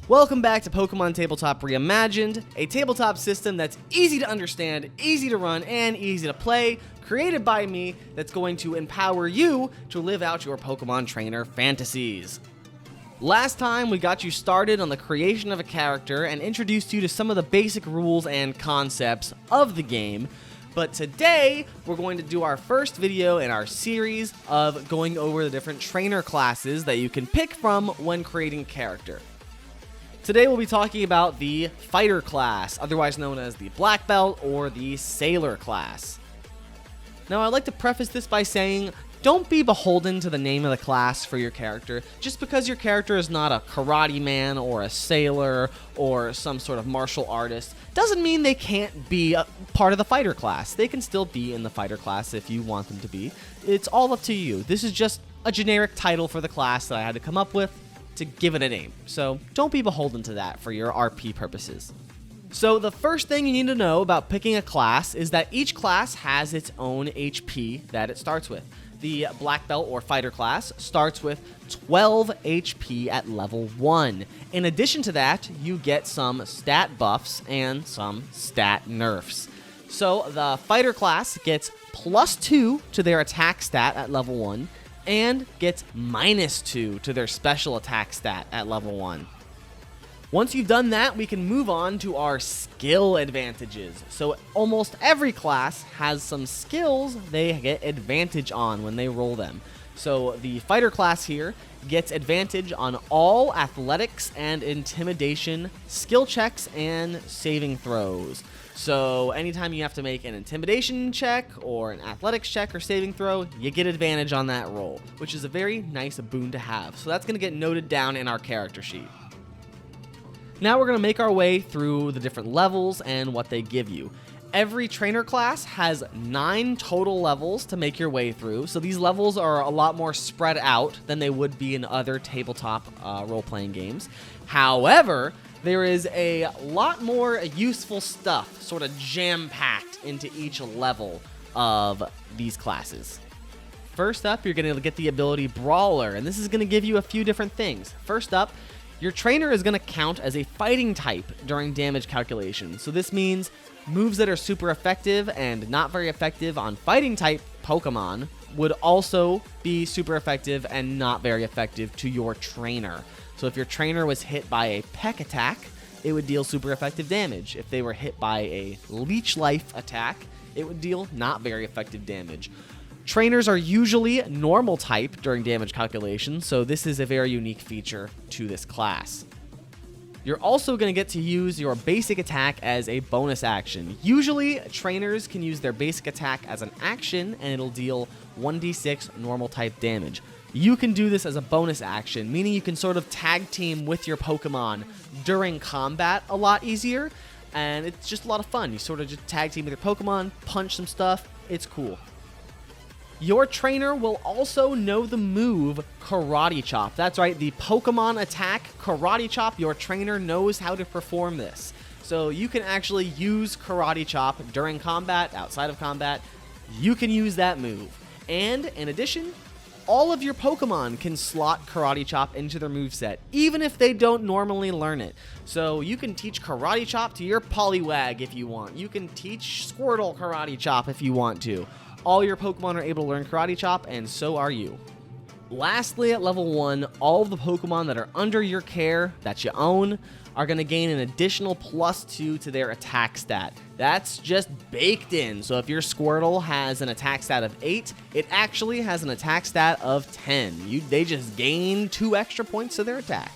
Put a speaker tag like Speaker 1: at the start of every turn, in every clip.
Speaker 1: Welcome back to Pokemon Tabletop Reimagined, a tabletop system that's easy to understand, easy to run, and easy to play, created by me, that's going to empower you to live out your Pokemon trainer fantasies. Last time, we got you started on the creation of a character and introduced you to some of the basic rules and concepts of the game, but today, we're going to do our first video in our series of going over the different trainer classes that you can pick from when creating a character. Today we'll be talking about the Fighter class, otherwise known as the Black Belt or the Sailor class. Now I'd like to preface this by saying, don't be beholden to the name of the class for your character. Just because your character is not a karate man or a sailor or some sort of martial artist doesn't mean they can't be a part of the Fighter class. They can still be in the Fighter class if you want them to be. It's all up to you. This is just a generic title for the class that I had to come up with to give it a name. So don't be beholden to that for your RP purposes. So the first thing you need to know about picking a class is that each class has its own HP that it starts with. The Black Belt or Fighter class starts with 12 HP at level 1. In addition to that, you get some stat buffs and some stat nerfs. So the Fighter class gets +2 to their attack stat at level 1, and gets -2 to their special attack stat at level 1. Once you've done that, we can move on to our skill advantages. So almost every class has some skills they get advantage on when they roll them. So the Fighter class here gets advantage on all athletics and intimidation skill checks and saving throws. So anytime you have to make an intimidation check or an athletics check or saving throw, you get advantage on that roll, which is a very nice boon to have. So that's going to get noted down in our character sheet. Now we're going to make our way through the different levels and what they give you. Every trainer class has 9 total levels to make your way through, so these levels are a lot more spread out than they would be in other tabletop role-playing games. However, there is a lot more useful stuff sort of jam-packed into each level of these classes. First up, you're going to get the ability Brawler, and this is going to give you a few different things. First up, your trainer is going to count as a fighting type during damage calculation. So this means moves that are super effective and not very effective on fighting type Pokemon would also be super effective and not very effective to your trainer. So if your trainer was hit by a peck attack, it would deal super effective damage. If they were hit by a leech life attack, it would deal not very effective damage. Trainers are usually normal type during damage calculation, so this is a very unique feature to this class. You're also going to get to use your basic attack as a bonus action. Usually, trainers can use their basic attack as an action, and it'll deal 1d6 normal type damage. You can do this as a bonus action, meaning you can sort of tag team with your Pokemon during combat a lot easier, and it's just a lot of fun. You sort of just tag team with your Pokemon, punch some stuff, it's cool. Your trainer will also know the move Karate Chop. That's right, the Pokemon attack Karate Chop. Your trainer knows how to perform this. So you can actually use Karate Chop during combat, outside of combat. You can use that move. And in addition, all of your Pokemon can slot Karate Chop into their moveset, even if they don't normally learn it. So you can teach Karate Chop to your Poliwag if you want. You can teach Squirtle Karate Chop if you want to. All your Pokemon are able to learn Karate Chop, and so are you. Lastly, at level 1, all of the Pokemon that are under your care, that you own, are going to gain an additional +2 to their attack stat. That's just baked in, so if your Squirtle has an attack stat of 8, it actually has an attack stat of 10. They just gain 2 extra points to their attack.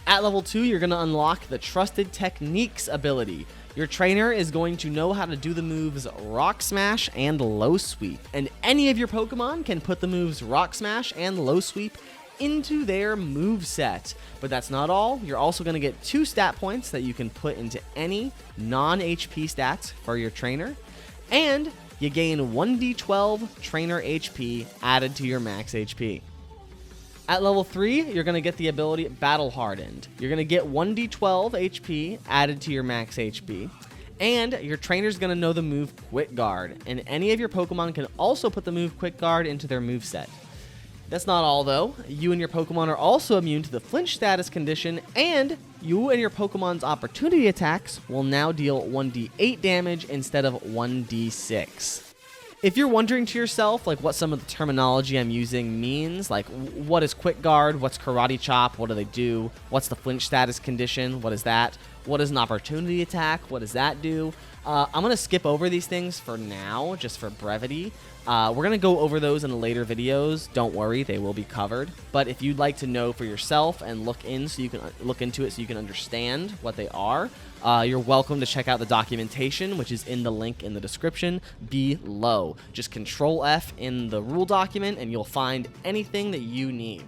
Speaker 1: At level 2, you're going to unlock the Trusted Techniques ability. Your trainer is going to know how to do the moves Rock Smash and Low Sweep, and any of your Pokemon can put the moves Rock Smash and Low Sweep into their moveset. But that's not all. You're also going to get 2 stat points that you can put into any non-HP stats for your trainer, and you gain 1d12 trainer HP added to your max HP. At level 3, you're going to get the ability Battle Hardened. You're going to get 1d12 HP added to your max HP, and your trainer's going to know the move Quick Guard, and any of your Pokemon can also put the move Quick Guard into their moveset. That's not all, though. You and your Pokemon are also immune to the flinch status condition, and you and your Pokemon's opportunity attacks will now deal 1d8 damage instead of 1d6. If you're wondering to yourself, like, what some of the terminology I'm using means, like, what is Quick Guard, what's Karate Chop, what do they do, what's the flinch status condition, what is that, what is an opportunity attack, what does that do, I'm going to skip over these things for now, just for brevity. We're going to go over those in later videos. Don't worry, they will be covered. But if you'd like to know for yourself and look into it so you can understand what they are, you're welcome to check out the documentation, which is in the link in the description below. Just Control F in the rule document and you'll find anything that you need.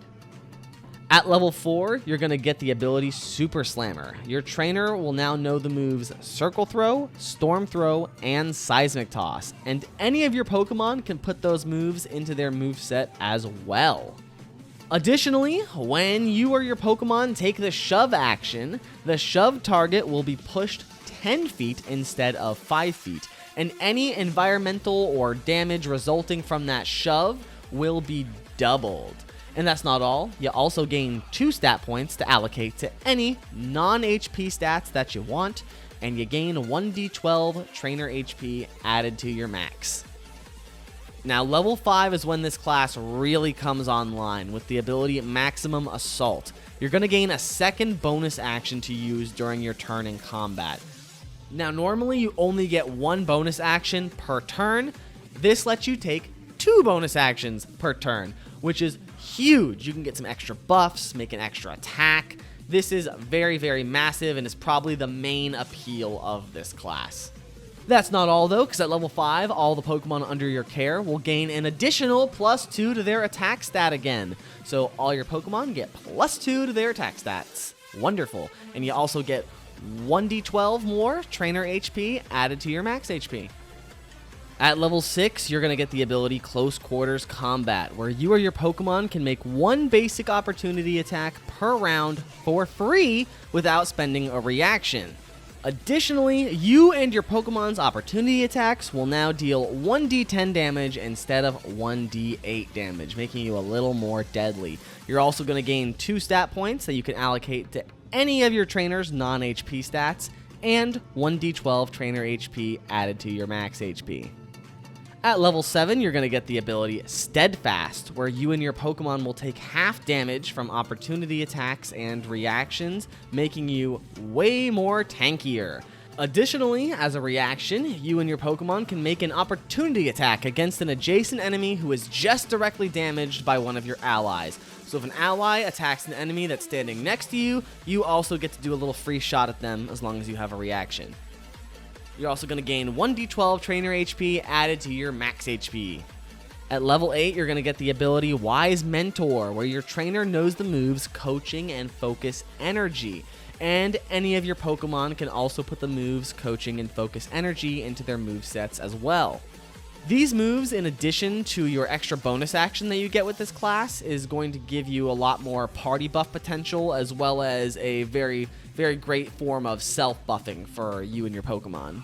Speaker 1: At level 4, you're going to get the ability Super Slammer. Your trainer will now know the moves Circle Throw, Storm Throw, and Seismic Toss, and any of your Pokemon can put those moves into their moveset as well. Additionally, when you or your Pokemon take the Shove action, the Shove target will be pushed 10 feet instead of 5 feet, and any environmental or damage resulting from that shove will be doubled. And that's not all. You also gain 2 stat points to allocate to any non-HP stats that you want, and you gain 1d12 trainer HP added to your max. Now, level 5 is when this class really comes online with the ability Maximum Assault. You're going to gain a second bonus action to use during your turn in combat. Now, normally you only get 1 bonus action per turn. This lets you take 2 bonus actions per turn, which is huge. You can get some extra buffs, make an extra attack. This is very, very massive and is probably the main appeal of this class. That's not all, though, because at level 5, all the Pokemon under your care will gain an additional +2 to their attack stat again. So all your Pokemon get +2 to their attack stats. Wonderful. And you also get 1d12 more trainer HP added to your max HP. At level 6, you're going to get the ability Close Quarters Combat, where you or your Pokemon can make 1 basic opportunity attack per round for free without spending a reaction. Additionally, you and your Pokemon's opportunity attacks will now deal 1d10 damage instead of 1d8 damage, making you a little more deadly. You're also going to gain 2 stat points that you can allocate to any of your trainer's non-HP stats, and 1d12 trainer HP added to your max HP. At level 7, you're going to get the ability Steadfast, where you and your Pokemon will take half damage from opportunity attacks and reactions, making you way more tankier. Additionally, as a reaction, you and your Pokemon can make an opportunity attack against an adjacent enemy who is just directly damaged by one of your allies. So if an ally attacks an enemy that's standing next to you, you also get to do a little free shot at them as long as you have a reaction. You're also going to gain 1d12 trainer HP added to your max HP. At level 8, you're going to get the ability Wise Mentor, where your trainer knows the moves Coaching and Focus Energy. And any of your Pokemon can also put the moves Coaching and Focus Energy into their movesets as well. These moves, in addition to your extra bonus action that you get with this class, is going to give you a lot more party buff potential, as well as a very, very great form of self-buffing for you and your Pokemon.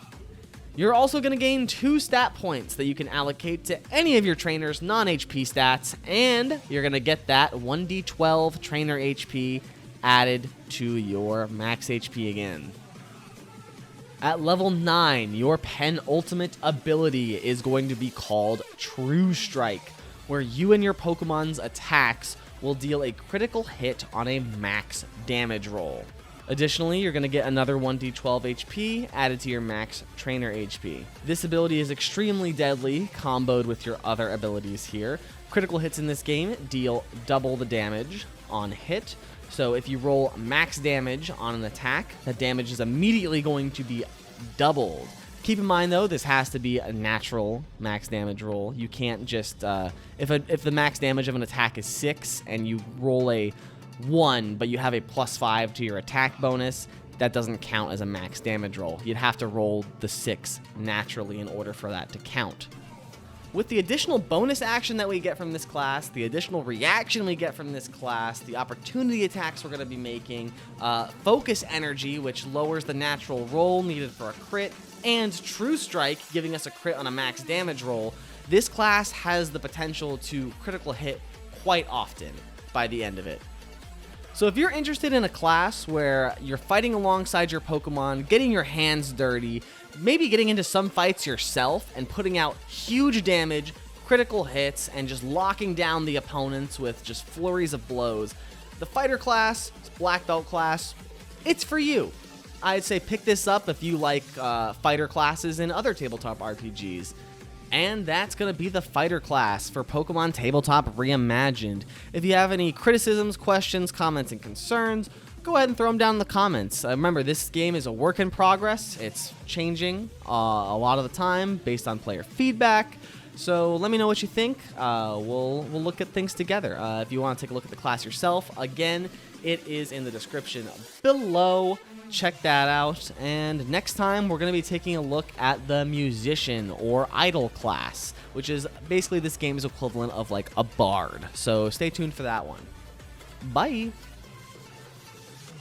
Speaker 1: You're also going to gain 2 stat points that you can allocate to any of your trainer's non-HP stats, and you're going to get that 1d12 trainer HP added to your max HP again. At level 9, your penultimate ability is going to be called True Strike, where you and your Pokemon's attacks will deal a critical hit on a max damage roll. Additionally, you're going to get another 1d12 HP added to your max trainer HP. This ability is extremely deadly, comboed with your other abilities here. Critical hits in this game deal double the damage on hit. So if you roll max damage on an attack, the damage is immediately going to be doubled. Keep in mind, though, this has to be a natural max damage roll. You can't just, if the max damage of an attack is 6 and you roll a 1, but you have a +5 to your attack bonus, that doesn't count as a max damage roll. You'd have to roll the 6 naturally in order for that to count. With the additional bonus action that we get from this class, the additional reaction we get from this class, the opportunity attacks we're going to be making, Focus Energy, which lowers the natural roll needed for a crit, and True Strike, giving us a crit on a max damage roll, this class has the potential to critical hit quite often by the end of it. So if you're interested in a class where you're fighting alongside your Pokemon, getting your hands dirty, maybe getting into some fights yourself and putting out huge damage, critical hits, and just locking down the opponents with just flurries of blows, the fighter class, black belt class, it's for you. I'd say pick this up if you like fighter classes in other tabletop RPGs. And that's going to be the fighter class for Pokemon Tabletop Reimagined. If you have any criticisms, questions, comments, and concerns, go ahead and throw them down in the comments. Remember, this game is a work in progress. It's changing a lot of the time based on player feedback. So let me know what you think. We'll look at things together. If you want to take a look at the class yourself, again, it is in the description below. Check that out. And next time, we're going to be taking a look at the musician or idol class, which is basically this game's equivalent of like a bard. So stay tuned for that one. Bye.